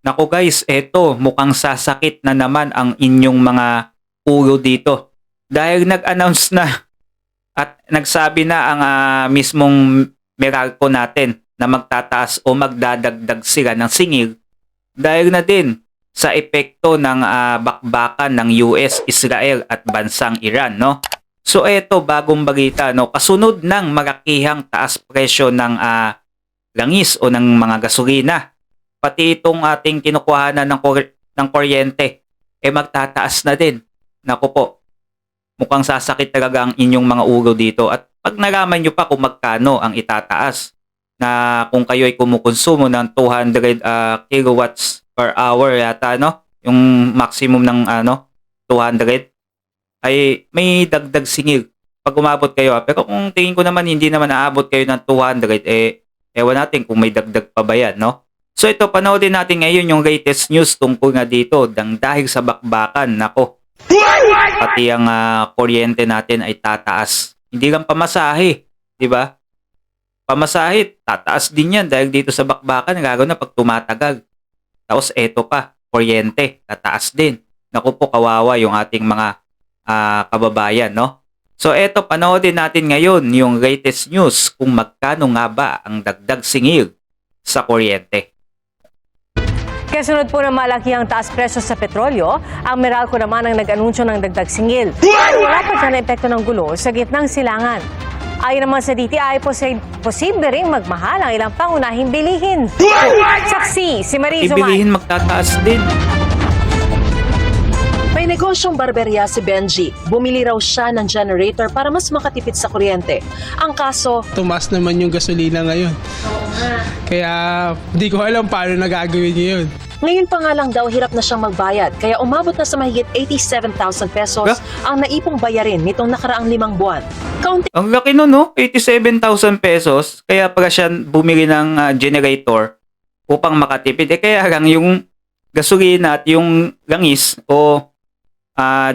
Naku guys, eto mukhang sasakit na naman ang inyong mga ulo dito. Dahil nag-announce na at nagsabi na ang mismong Meralco natin na magtataas o magdadagdag sila ng singil dahil na din sa epekto ng bakbakan ng US, Israel at bansang Iran, no? So eto bagong balita, no? Kasunod ng malakihang taas presyo ng langis o ng mga gasolina, pati itong ating kinukuhanan ng kuryente, magtataas na din. Naku po, mukhang sasakit talaga ang inyong mga ulo dito. At pag nalaman nyo pa kung magkano ang itataas, na kung kayo ay kumukonsumo ng 200 kilowatts per hour yata, no? Yung maximum ng 200, ay may dagdag singil pag umabot kayo. Pero kung tingin ko naman hindi naman aabot kayo ng 200, ewan natin kung may dagdag pa ba yan, no? So ito, panoodin natin ngayon yung latest news tungkol nga dito dahil sa bakbakan. Nako, pati ang kuryente natin ay tataas. Hindi lang pamasahe, di ba? Pamasahe, tataas din yan dahil dito sa bakbakan, lalo na pag tumatagal. Tapos eto pa, kuryente, tataas din. Naku po, kawawa yung ating mga kababayan, no? So eto, panoodin natin ngayon yung latest news kung magkano nga ba ang dagdag singil sa kuryente. Kasunod po ng malakihang taas presyo sa petrolyo, ang Meralco naman ang nag-anunsyo ng dagdag singil. Pero wala pa dyan na epekto ng gulo sa gitnang silangan. Ayon naman sa DTI, posible ring magmahal ang ilang pangunahing bilihin. Saksi, si Marie Zuman. Ibilihin magtataas din. May negosyong barberya si Benji. Bumili raw siya ng generator para mas makatipid sa kuryente. Ang kaso, Tumaas naman yung gasolina ngayon. Kaya di ko alam paano nagagawin niya yun. ngayon pa nga lang daw hirap na siyang magbayad. Kaya umabot na sa mahigit 87,000 pesos ang naipong bayarin nitong nakaraang 5 buwan. Kaunti Ang laki nun, no? 87,000 pesos. Kaya pala siya bumili ng generator upang makatipid. Kaya lang yung gasolina at yung langis o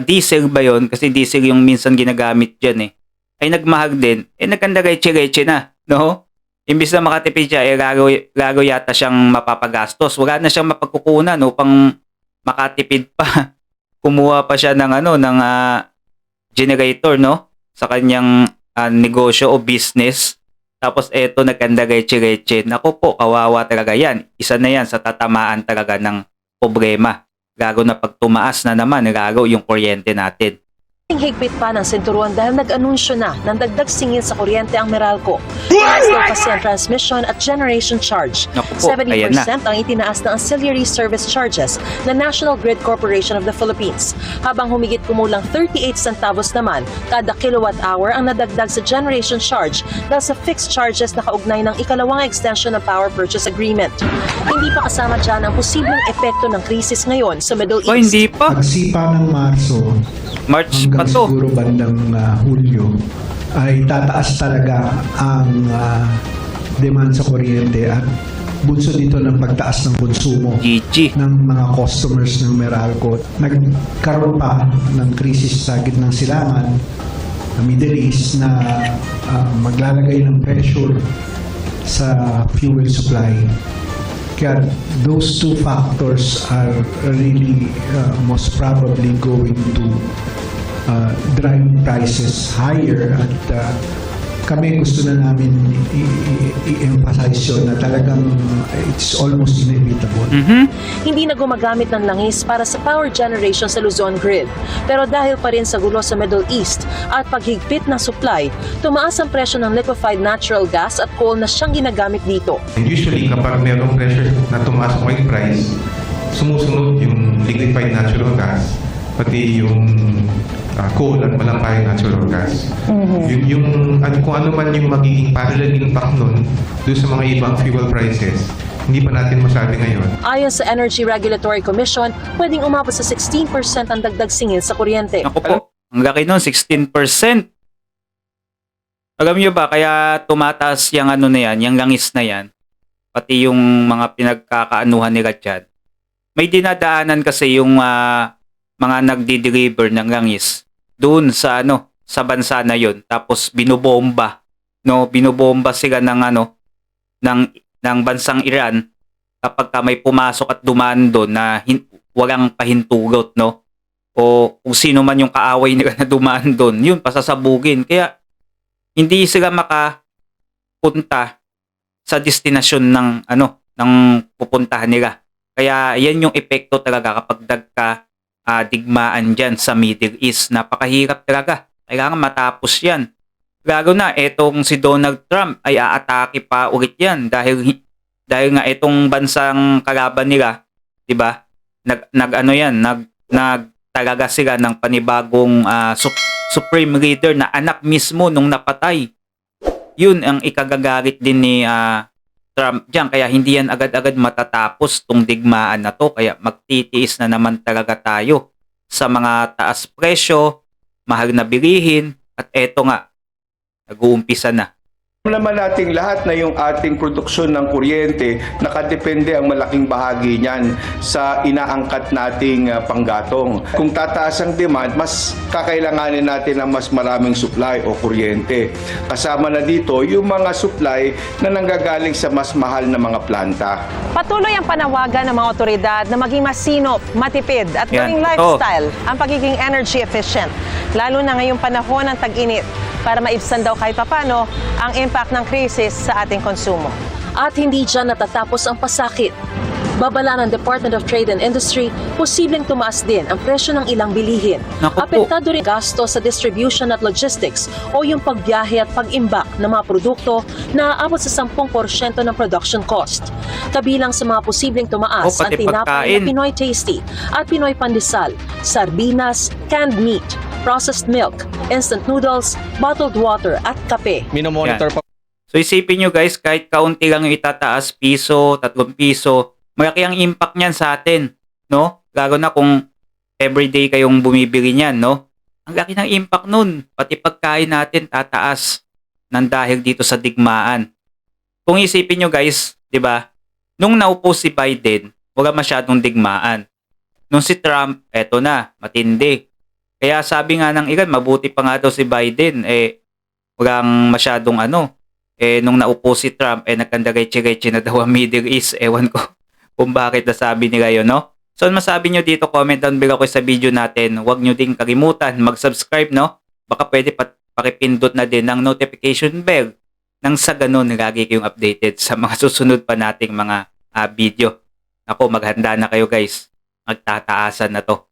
diesel ba yun? Kasi diesel yung minsan ginagamit dyan ay nagmahal din. Nagkanda-reche-reche na, no? Imbis na makatipid siya, lalo yata siyang mapapagastos. Wala na siyang mapagkukunan upang makatipid pa. Kumuha pa siya ng generator, no? Sa kanyang negosyo o business. Tapos eto, nagkanda-reche-reche. Naku po, kawawa talaga yan. Isa na yan sa tatamaan talaga ng problema. Lalo na pag tumaas na naman, lalo yung kuryente natin. higpit pa ng senturuan dahil nag-anunsyo na ng dagdag singil sa kuryente ang Meralco. Tumaas daw kasi ang transmission at generation charge. Naku po, 70% ang itinaas ng ancillary service charges ng National Grid Corporation of the Philippines. Habang humigit kumulang 38 centavos naman kada kilowatt hour ang nadagdag sa generation charge dahil sa fixed charges na kaugnay ng ikalawang extension ng Power Purchase Agreement. Hindi pa kasama dyan ang posibleng epekto ng krisis ngayon sa Middle East. Hindi pa. Pagsipa ng March pa hanggang to. siguro bandang Hulyo ay tataas talaga ang demand sa kuryente at bunso dito ng pagtaas ng konsumo GG. ng mga customers ng Meralco. Nagkaroon pa ng krisis sa gitnang silangan ng Middle East na maglalagay ng pressure sa fuel supply. Kaya those two factors are really most probably going to drive prices higher at kami gusto na namin i-emphasize yun na talagang it's almost inevitable. Hindi na gumagamit ng langis para sa power generation sa Luzon grid. Pero dahil pa rin sa gulo sa Middle East at paghigpit ng supply, tumaas ang presyo ng liquefied natural gas at coal na siyang ginagamit dito. And usually, kapag mayroong pressure na tumaas ang oil price, sumusunod yung liquefied natural gas, pati yung coal at malampayang natural gas. Kung ano man yung magiging parallel impact nun doon sa mga ibang fuel prices, hindi pa natin masabi ngayon. Ayon sa Energy Regulatory Commission, pwedeng umabot sa 16% ang dagdag singil sa kuryente. Ako po, ang laki nun, 16%. Alam nyo ba, kaya tumataas yung yung langis na yan, pati yung mga pinagkakaanuhan nila dyan. May dinadaanan kasi yung mga nagdi-deliver ng langis doon sa sa bansa na yon, tapos binobomba sila ng ng bansang Iran kapag ka may pumasok at dumaan doon na walang pahintulot, no? O kung sino man yung kaaway nila na dumaan doon, yun, pasasabugin. Kaya hindi sila makapunta sa destinasyon ng ng pupuntahan nila. Kaya yan yung epekto talaga kapag digmaan dyan sa Middle East. Napakahirap talaga. Kailangan matapos yan. Lalo na etong si Donald Trump ay aatake pa ulit yan dahil nga etong bansang kalaban nila, 'di ba? Nagtalaga sila ng panibagong supreme leader na anak mismo nung napatay. Yun ang ikagagalit din ni Trump diyan, kaya hindi yan agad-agad matatapos tong digmaan na to, kaya magtitiis na naman talaga tayo sa mga taas presyo, mahal na bilihin, at eto nga, nag-uumpisa na. Alam naman nating lahat na yung ating produksyon ng kuryente, nakadepende ang malaking bahagi niyan sa inaangkat nating panggatong. Kung tataas ang demand, mas kakailanganin natin ng mas maraming supply o kuryente. Kasama na dito yung mga supply na nanggagaling sa mas mahal na mga planta. Patuloy ang panawagan ng mga otoridad na maging masinop, matipid at Yan, gawing ito. lifestyle ang pagiging energy efficient. Lalo na ngayong panahon ng tag-init para maibsan daw kahit papano ang impact ng krisis sa ating konsumo. At hindi dyan natatapos ang pasakit. Babala ng Department of Trade and Industry, posibleng tumaas din ang presyo ng ilang bilihin. Naku po. Apektado rin gasto sa distribution at logistics o yung pagbiyahe at pag-imbak ng mga produkto na aabot sa 10% ng production cost. Kabilang sa mga posibleng tumaas ang pati tinapay pagkain. na Pinoy Tasty at Pinoy Pandesal, sardinas, canned meat, processed milk, instant noodles, bottled water at kape. Minomonitor pa So isipin nyo guys, kahit kaunti lang yung itataas, piso, 3 piso, malaki ang impact niyan sa atin, no? Lalo na kung everyday kayong bumibili niyan, no? Ang laki ng impact nun. Pati pagkain natin tataas nang dahil dito sa digmaan. Kung isipin nyo guys, di ba? Nung naupo si Biden, wala masyadong digmaan. Nung si Trump, eto na, matindi. Kaya sabi nga ng ilan, mabuti pa nga daw si Biden, walang masyadong nung naupo si Trump, nagkandagay-chireche na daw ang Middle East. Ewan ko kung bakit nasabi nila yun, no? So, ano masabi nyo dito? Comment down below ko sa video natin. Huwag nyo ding kalimutan mag-subscribe, no? Baka pwede pakipindot na din ng notification bell nang sa ganun, lagi kayong updated sa mga susunod pa nating mga video. Ako, maghanda na kayo guys. Magtataasan na to.